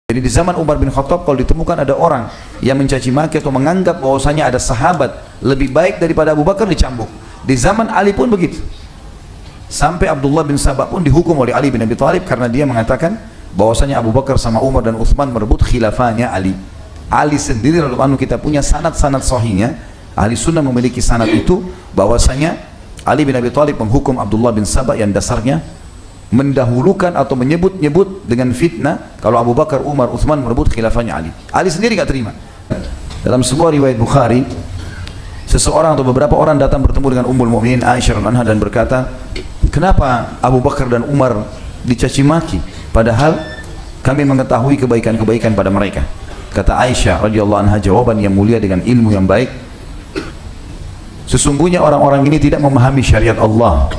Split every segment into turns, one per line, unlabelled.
Jadi di zaman Umar bin Khattab kalau ditemukan ada orang yang mencaci maki atau menganggap bahwasanya ada sahabat lebih baik daripada Abu Bakar, dicambuk. Di zaman Ali pun begitu. Sampai Abdullah bin Sabah pun dihukum oleh Ali bin Abi Thalib karena dia mengatakan bahwasanya Abu Bakar sama Umar dan Uthman merebut khilafahnya Ali. Ali sendiri lalu kita punya sanad-sanad sahihnya. Ahli sunnah memiliki sanad itu bahwasanya Ali bin Abi Thalib menghukum Abdullah bin Sabah yang dasarnya mendahulukan atau menyebut-nyebut dengan fitnah kalau Abu Bakar, Umar, Uthman merebut khilafahnya Ali. Ali sendiri gak terima. Dalam sebuah riwayat Bukhari, seseorang atau beberapa orang datang bertemu dengan Ummul Mukminin Aisyah radhiyallahu anha dan berkata, kenapa Abu Bakar dan Umar dicaci maki padahal kami mengetahui kebaikan-kebaikan pada mereka? Kata Aisyah radhiyallahu anha jawaban yang mulia dengan ilmu yang baik, sesungguhnya orang-orang ini tidak memahami syariat Allah.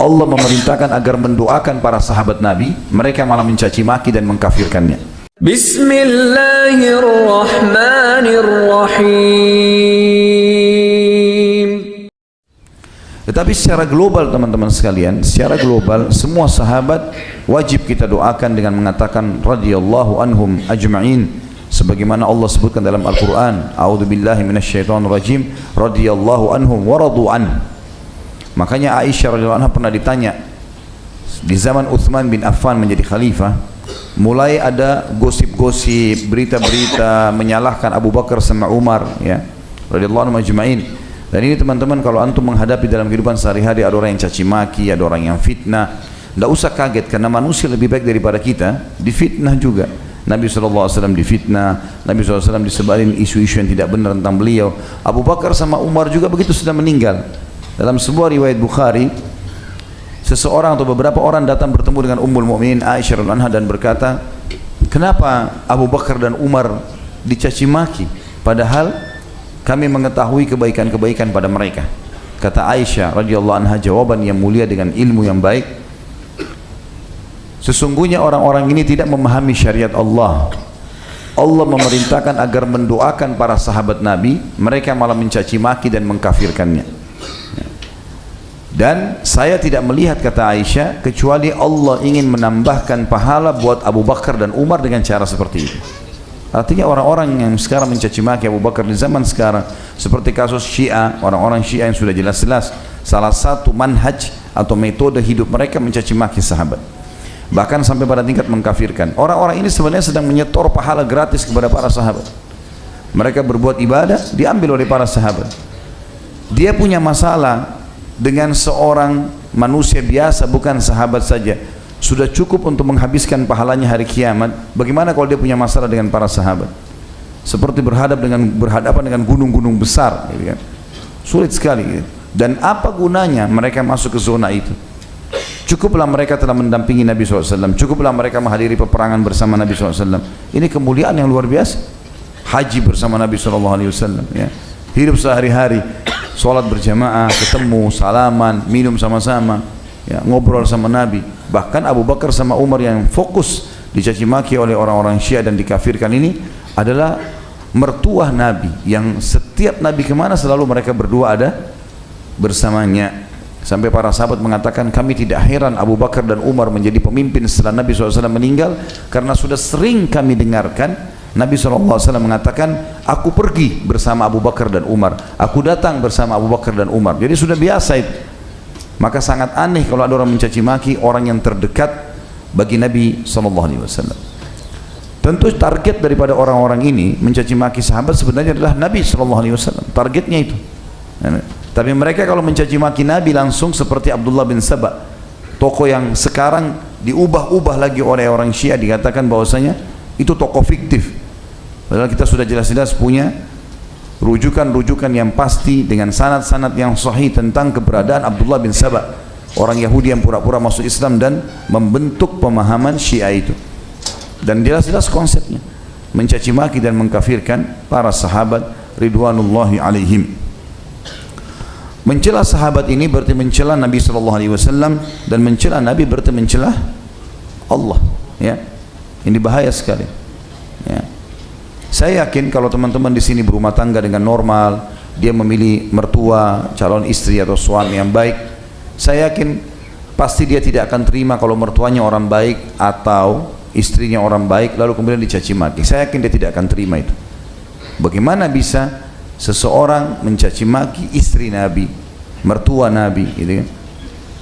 Allah memerintahkan agar mendoakan para sahabat Nabi, mereka malah mencaci maki dan mengkafirkannya. Bismillahirrahmanirrahim. Tetapi secara global teman-teman sekalian, secara global semua sahabat wajib kita doakan dengan mengatakan radhiyallahu anhum ajma'in, sebagaimana Allah sebutkan dalam Al-Quran, a'udzubillahi minasyaitonirrajim, radhiyallahu anhum wa radu an. Makanya Aisyah radhiyallahu anha pernah ditanya di zaman Uthman bin Affan menjadi khalifah, mulai ada gosip-gosip, berita-berita menyalahkan Abu Bakar sama Umar, ya, radhiyallahu anhum ajma'in. Dan ini teman-teman, kalau antum menghadapi dalam kehidupan sehari-hari ada orang yang caci maki, ada orang yang fitnah, tidak usah kaget karena manusia lebih baik daripada kita difitnah juga. Nabi SAW difitnah, Nabi SAW disebarin isu-isu yang tidak benar tentang beliau. Abu Bakar sama Umar juga begitu sudah meninggal. Dalam sebuah riwayat Bukhari, seseorang atau beberapa orang datang bertemu dengan Ummul Mukminin Aisyah radhiyallahu anha dan berkata, kenapa Abu Bakar dan Umar dicaci maki padahal kami mengetahui kebaikan-kebaikan pada mereka? Kata Aisyah radhiyallahu anha jawaban yang mulia dengan ilmu yang baik, sesungguhnya orang-orang ini tidak memahami syariat Allah. Allah memerintahkan agar mendoakan para sahabat Nabi, mereka malah mencaci maki dan mengkafirkannya. Dan saya tidak melihat, kata Aisyah, kecuali Allah ingin menambahkan pahala buat Abu Bakar dan Umar dengan cara seperti itu. Artinya orang-orang yang sekarang mencaci maki Abu Bakar di zaman sekarang, seperti kasus Syiah, orang-orang Syiah yang sudah jelas-jelas salah satu manhaj atau metode hidup mereka mencaci maki sahabat, bahkan sampai pada tingkat mengkafirkan. Orang-orang ini sebenarnya sedang menyetor pahala gratis kepada para sahabat. Mereka berbuat ibadah diambil oleh para sahabat. Dia punya masalah dengan seorang manusia biasa, bukan sahabat saja, sudah cukup untuk menghabiskan pahalanya hari kiamat. Bagaimana kalau dia punya masalah dengan para sahabat? Seperti berhadapan dengan gunung-gunung besar, gitu kan? Sulit sekali, gitu. Dan apa gunanya mereka masuk ke zona itu? Cukuplah mereka telah mendampingi Nabi SAW, cukuplah mereka menghadiri peperangan bersama Nabi SAW. Ini kemuliaan yang luar biasa. Haji bersama Nabi SAW, ya. Hidup sehari-hari, sholat berjamaah, ketemu, salaman, minum sama-sama, ya, ngobrol sama Nabi. Bahkan Abu Bakar sama Umar yang fokus dicaci maki oleh orang-orang Syiah dan dikafirkan ini adalah mertua Nabi, yang setiap Nabi kemana selalu mereka berdua ada bersamanya. Sampai para sahabat mengatakan, kami tidak heran Abu Bakar dan Umar menjadi pemimpin setelah Nabi SAW meninggal, karena sudah sering kami dengarkan Nabi SAW mengatakan, aku pergi bersama Abu Bakar dan Umar, aku datang bersama Abu Bakar dan Umar. Jadi sudah biasa itu. Maka sangat aneh kalau ada orang mencaci maki orang yang terdekat bagi Nabi SAW. Tentu target daripada orang-orang ini mencaci maki sahabat sebenarnya adalah Nabi SAW. Targetnya itu. Tapi mereka kalau mencaci maki Nabi langsung, seperti Abdullah bin Sabah, tokoh yang sekarang diubah-ubah lagi oleh orang Syiah, dikatakan bahwasanya itu tokoh fiktif. Padahal kita sudah jelas-jelas punya rujukan-rujukan yang pasti dengan sanad-sanad yang sahih tentang keberadaan Abdullah bin Sabah, orang Yahudi yang pura-pura masuk Islam dan membentuk pemahaman Syiah itu. Dan jelas-jelas konsepnya mencaci maki dan mengkafirkan para sahabat ridwanullahi alaihim. Mencela sahabat ini berarti mencela Nabi SAW, dan mencela Nabi berarti mencela Allah, ya. Ini bahaya sekali, ya. Saya yakin kalau teman-teman di sini berumah tangga dengan normal, dia memilih mertua, calon istri atau suami yang baik, saya yakin pasti dia tidak akan terima kalau mertuanya orang baik atau istrinya orang baik lalu kemudian dicaci maki. Saya yakin dia tidak akan terima itu. Bagaimana bisa seseorang mencaci maki istri Nabi, mertua Nabi, gitu kan?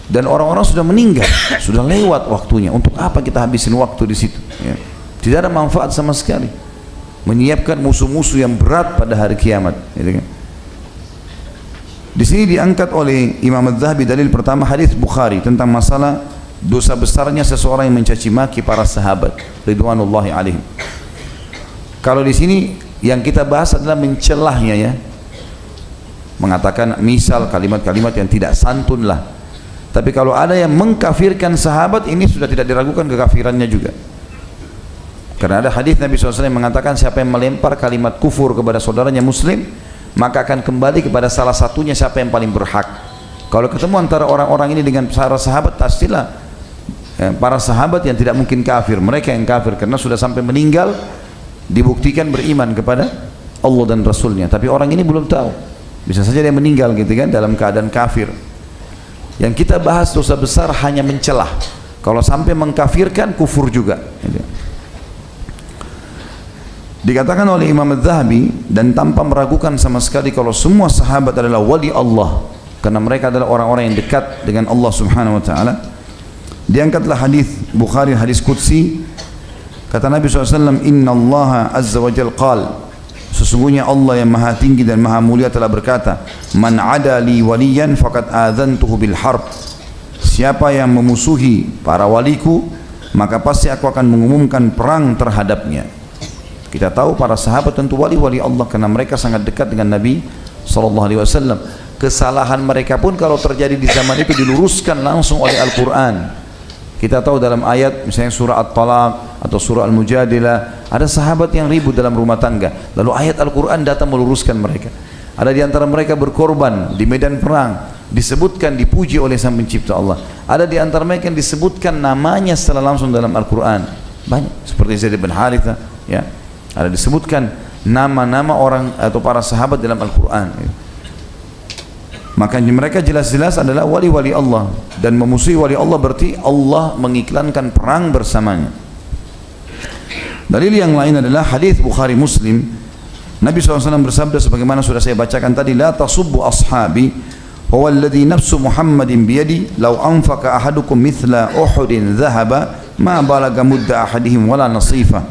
Dan orang-orang sudah meninggal, sudah lewat waktunya. Untuk apa kita habisin waktu di situ? Ya. Tidak ada manfaat sama sekali. Menyiapkan musuh-musuh yang berat pada hari kiamat. Gitu kan? Di sini diangkat oleh Imam Az-Zahabi dalil pertama hadis Bukhari tentang masalah dosa besarnya seseorang yang mencaci maki para sahabat ridwanullahi alaihim. Kalau di sini yang kita bahas adalah mencelahnya, ya, mengatakan misal kalimat-kalimat yang tidak santun lah. Tapi kalau ada yang mengkafirkan sahabat, ini sudah tidak diragukan kekafirannya juga. Karena ada hadis Nabi SAW yang mengatakan siapa yang melempar kalimat kufur kepada saudaranya muslim, maka akan kembali kepada salah satunya siapa yang paling berhak. Kalau ketemu antara orang-orang ini dengan para sahabat, pastilah para sahabat yang tidak mungkin kafir, mereka yang kafir karena sudah sampai meninggal dibuktikan beriman kepada Allah dan Rasulnya. Tapi orang ini belum tahu, bisa saja dia meninggal gitu kan dalam keadaan kafir. Yang kita bahas dosa besar hanya mencelah. Kalau sampai mengkafirkan, kufur juga. Dikatakan oleh Imam Az-Zahabi, dan tanpa meragukan sama sekali kalau semua sahabat adalah wali Allah, karena mereka adalah orang-orang yang dekat dengan Allah Subhanahu wa taala. Diangkatlah hadis Bukhari, hadis qudsi, kata Nabi SAW, Inna Allah Azza wa Jal qal, sesungguhnya Allah yang maha tinggi dan maha mulia telah berkata, Man ada li waliyan faqad adzantuhu bil harb. Siapa yang memusuhi para waliku, maka pasti aku akan mengumumkan perang terhadapnya. Kita tahu para sahabat tentu wali-wali Allah karena mereka sangat dekat dengan Nabi SAW. Kesalahan mereka pun kalau terjadi di zaman itu diluruskan langsung oleh Al-Quran. Kita tahu dalam ayat misalnya surah At-Talaq atau surah Al-Mujadilah, ada sahabat yang ribut dalam rumah tangga, lalu ayat Al-Quran datang meluruskan mereka. Ada di antara mereka berkorban di medan perang, disebutkan, dipuji oleh Sang Pencipta Allah. Ada di antara mereka yang disebutkan namanya secara langsung dalam Al-Quran, banyak, seperti Zaid bin Harithah, ya. Ada disebutkan nama-nama orang atau para sahabat dalam Al-Quran, ya. Makanya mereka jelas-jelas adalah wali-wali Allah, dan memusuhi wali Allah berarti Allah mengiklankan perang bersamanya. Dalil yang lain adalah hadis Bukhari Muslim. Nabi SAW bersabda sebagaimana sudah saya bacakan tadi, La tasubbu ashabi huwa alladhi nafsu Muhammadin biyadi law anfaqa ahadukum mithla Uhudin dhahaba ma balaga mudda ahadihim wala nasifa.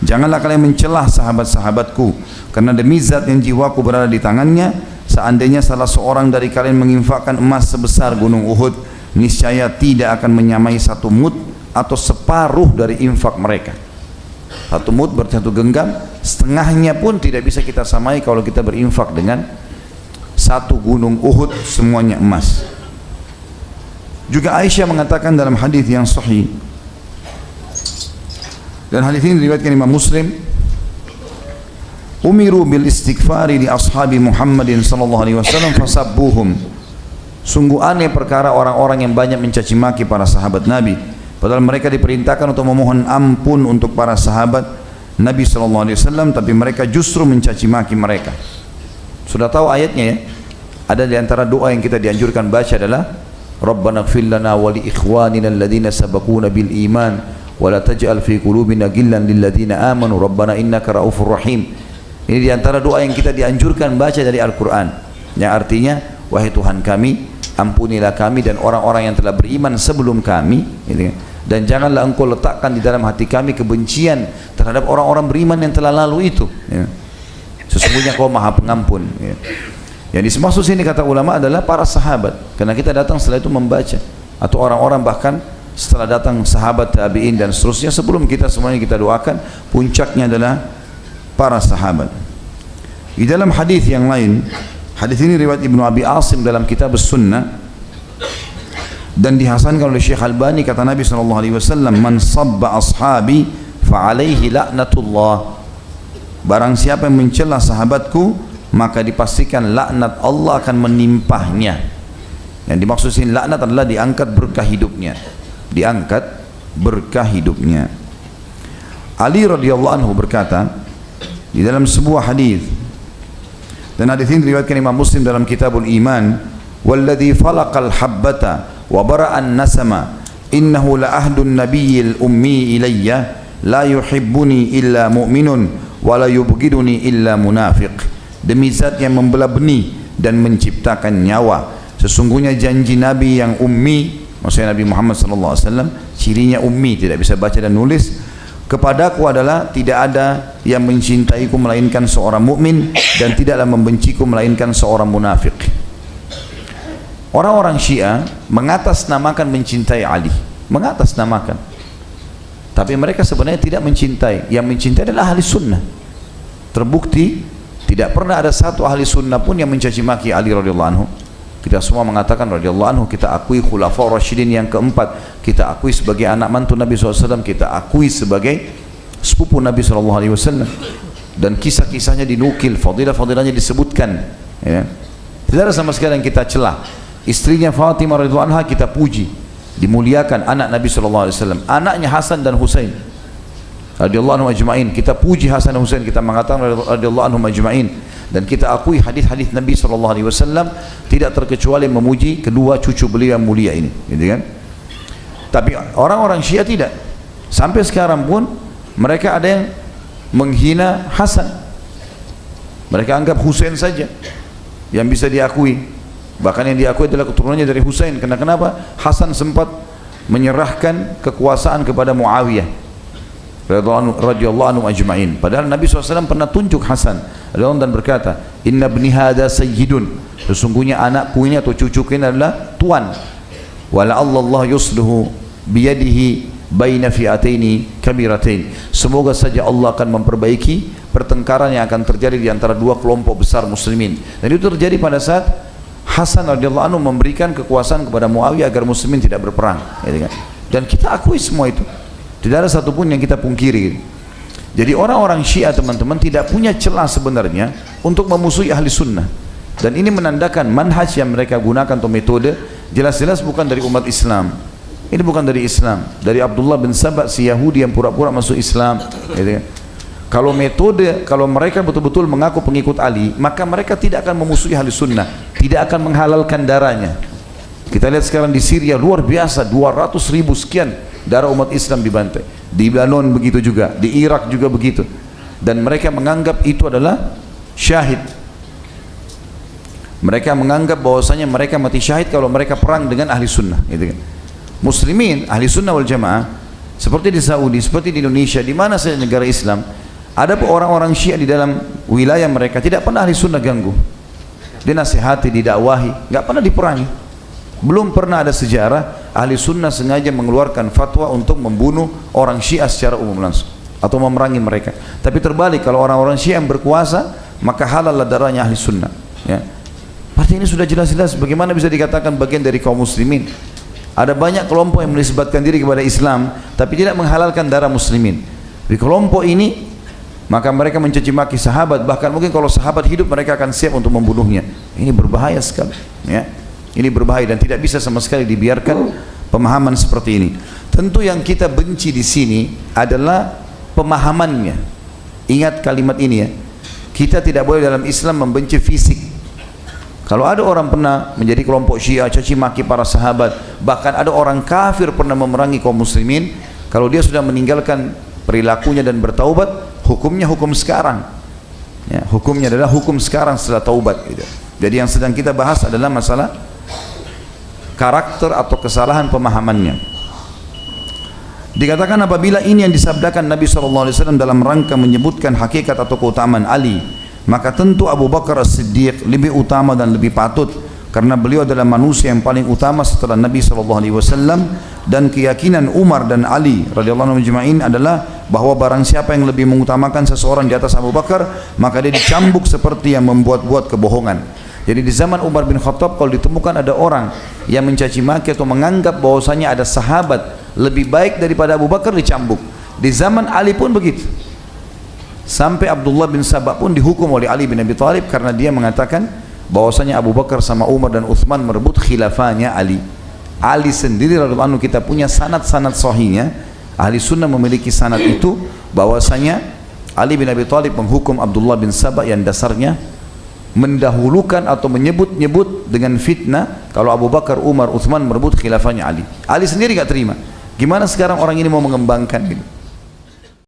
Janganlah kalian mencelah sahabat-sahabatku, karena demi zat yang jiwaku berada di tangannya, seandainya salah seorang dari kalian menginfakkan emas sebesar gunung Uhud, niscaya tidak akan menyamai satu mud atau separuh dari infak mereka. Satu mud berarti satu genggam, setengahnya pun tidak bisa kita samai kalau kita berinfak dengan satu gunung Uhud semuanya emas. Juga Aisyah mengatakan dalam hadis yang sahih, dan hadis ini diriwayatkan Imam Muslim, umiru bil istighfari li ashabi Muhammadin sallallahu alaihi wasallam fasabbuhum. Sungguh aneh perkara orang-orang yang banyak mencaci maki para sahabat Nabi, padahal mereka diperintahkan untuk memohon ampun untuk para sahabat Nabi sallallahu alaihi wasallam, tapi mereka justru mencaci maki mereka. Sudah tahu ayatnya, ya? Ada di antara doa yang kita dianjurkan baca adalah Rabbana ighfir lana wa li ikhwanina alladhina sabaquna bil iman wa la taj'al fi qulubina ghillan lil ladzina amanu rabbana innaka raufur rahim. Ini di antara doa yang kita dianjurkan baca dari Al-Quran, yang artinya, wahai Tuhan kami, ampunilah kami dan orang-orang yang telah beriman sebelum kami, dan janganlah engkau letakkan di dalam hati kami kebencian terhadap orang-orang beriman yang telah lalu itu. Sesungguhnya kau maha pengampun. Yang dimaksud sini kata ulama adalah para sahabat, karena kita datang setelah itu membaca, atau orang-orang bahkan setelah datang sahabat, tabi'in dan seterusnya, sebelum kita semuanya kita doakan, puncaknya adalah para sahabat. Di dalam hadis yang lain, hadis ini riwayat Ibnu Abi Asim dalam kitab As-Sunnah, dan dihasankan oleh Syekh Albani, kata Nabi SAW, Man sabba ashabi fa'alaihi la'natullah. Barang siapa yang mencela sahabatku, maka dipastikan laknat Allah akan menimpahnya. Yang dimaksud sini laknat adalah diangkat berkah hidupnya, diangkat berkah hidupnya. Ali radhiyallahu anhu berkata di dalam sebuah hadis, dan hadis ini diriwayatkan Imam Muslim dalam Kitabul Iman, walladzi falaqal habbata wa bara'an nasama innahu la ahdun nabiyil ummi ilayya la yuhibbuni illa mu'minun wa la yubghiduni illa munafiq. Demi zat yang membelah benih dan menciptakan nyawa, sesungguhnya janji Nabi yang ummi, maksudnya Nabi Muhammad SAW, cirinya ummi, tidak bisa baca dan nulis, kepadaku adalah tidak ada yang mencintaiku melainkan seorang mukmin dan tidaklah membenciku melainkan seorang munafik. Orang-orang Syiah mengatasnamakan mencintai Ali, mengatasnamakan, tapi mereka sebenarnya tidak mencintai. Yang mencintai adalah ahli sunnah. Terbukti tidak pernah ada satu ahli sunnah pun yang mencaci maki Ali radhiyallahu anhu. Kita semua mengatakan radhiyallahu anhu, kita akui khulafaur rasyidin yang keempat, kita akui sebagai anak mantu Nabi SAW, kita akui sebagai sepupu Nabi SAW, dan kisah-kisahnya dinukil, fadilah-fadilahnya disebutkan, ya. Tidak ada sama sekali yang kita celah. Istrinya Fatimah radhiyallahu anha kita puji, dimuliakan, anak Nabi SAW. Anaknya Hasan dan Husain radhiyallahu anhum ajma'in, kita puji Hasan dan Husain, kita mengatakan radhiyallahu anhum ajma'in. Dan kita akui hadis-hadis Nabi SAW tidak terkecuali memuji kedua cucu beliau yang mulia ini, gitu kan? Tapi orang-orang Syiah tidak. Sampai sekarang pun mereka ada yang menghina Hasan. Mereka anggap Husain saja yang bisa diakui. Bahkan yang diakui adalah keturunannya dari Husain. Kenapa? Hasan sempat menyerahkan kekuasaan kepada Muawiyah radhiyallahu anhu ajma'in. Padahal Nabi SAW pernah tunjuk Hasan dan berkata, inna ibni hadha sayyidun, sesungguhnya anakku ini atau cucuku ini adalah tuan. Wala Allah yusluhu biyadihi baina fi'ataini kabiratain. Semoga saja Allah akan memperbaiki pertengkaran yang akan terjadi di antara dua kelompok besar muslimin. Dan itu terjadi pada saat Hasan radhiyallahu anhu memberikan kekuasaan kepada Muawiyah agar muslimin tidak berperang, gitu kan? Dan kita akui semua itu. Tidak ada satupun yang kita pungkiri. Jadi orang-orang Syiah teman-teman tidak punya celah sebenarnya untuk memusuhi ahli sunnah. Dan ini menandakan manhaj yang mereka gunakan atau metode jelas-jelas bukan dari umat Islam. Ini bukan dari Islam, dari Abdullah bin Sabah si Yahudi yang pura-pura masuk Islam, gitu kan? Kalau metode, kalau mereka betul-betul mengaku pengikut Ali, maka mereka tidak akan memusuhi ahli sunnah, tidak akan menghalalkan darahnya. Kita lihat sekarang di Syria luar biasa, 200.000 sekian darah umat Islam dibantai. Di Lebanon begitu juga, di Irak juga begitu. Dan mereka menganggap itu adalah syahid. Mereka menganggap bahwasanya mereka mati syahid kalau mereka perang dengan ahli sunnah, gitu kan? Muslimin, ahli sunnah wal jamaah, seperti di Saudi, seperti di Indonesia, di mana saja negara Islam, ada orang-orang Syiah di dalam wilayah mereka tidak pernah ahli sunnah ganggu. Dinasihati, didakwahi, nggak pernah diperangi. Belum pernah ada sejarah ahli sunnah sengaja mengeluarkan fatwa untuk membunuh orang Syiah secara umum langsung atau memerangi mereka. Tapi terbalik, kalau orang-orang Syiah yang berkuasa, maka halal darahnya ahli sunnah, ya. Berarti ini sudah jelas-jelas bagaimana bisa dikatakan bagian dari kaum muslimin. Ada banyak kelompok yang menisbatkan diri kepada Islam tapi tidak menghalalkan darah muslimin. Di kelompok ini maka mereka mencaci maki sahabat, bahkan mungkin kalau sahabat hidup mereka akan siap untuk membunuhnya. Ini berbahaya sekali, ya. Ini berbahaya dan tidak bisa sama sekali dibiarkan pemahaman seperti ini. Tentu yang kita benci di sini adalah pemahamannya. Ingat kalimat ini, ya. Kita tidak boleh dalam Islam membenci fisik. Kalau ada orang pernah menjadi kelompok Syiah, caci maki para sahabat, bahkan ada orang kafir pernah memerangi kaum muslimin, kalau dia sudah meninggalkan perilakunya dan bertaubat, hukumnya hukum sekarang, ya, hukumnya adalah hukum sekarang setelah taubat, gitu. Jadi yang sedang kita bahas adalah masalah karakter atau kesalahan pemahamannya. Dikatakan apabila ini yang disabdakan Nabi SAW dalam rangka menyebutkan hakikat atau keutamaan Ali, maka tentu Abu Bakar As-Siddiq lebih utama dan lebih patut, karena beliau adalah manusia yang paling utama setelah Nabi SAW. Dan keyakinan Umar dan Ali radhiyallahu anhum ajma'in adalah bahwa barang siapa yang lebih mengutamakan seseorang di atas Abu Bakar, maka dia dicambuk seperti yang membuat-buat kebohongan. Jadi di zaman Umar bin Khattab, kalau ditemukan ada orang yang mencaci maki atau menganggap bahwasanya ada sahabat lebih baik daripada Abu Bakar, dicambuk. Di zaman Ali pun begitu. Sampai Abdullah bin Sabah pun dihukum oleh Ali bin Abi Thalib karena dia mengatakan bahwasanya Abu Bakar sama Umar dan Uthman merebut khilafahnya Ali. Ali sendiri radhiyallahu anhu, kita punya sanad-sanad sahihnya. Ahli sunnah memiliki sanad itu bahwasanya Ali bin Abi Thalib menghukum Abdullah bin Sabah yang dasarnya mendahulukan atau menyebut-nyebut dengan fitnah kalau Abu Bakar, Umar, Uthman merebut khilafahnya Ali. Ali sendiri gak terima. Gimana sekarang orang ini mau mengembangkan gitu?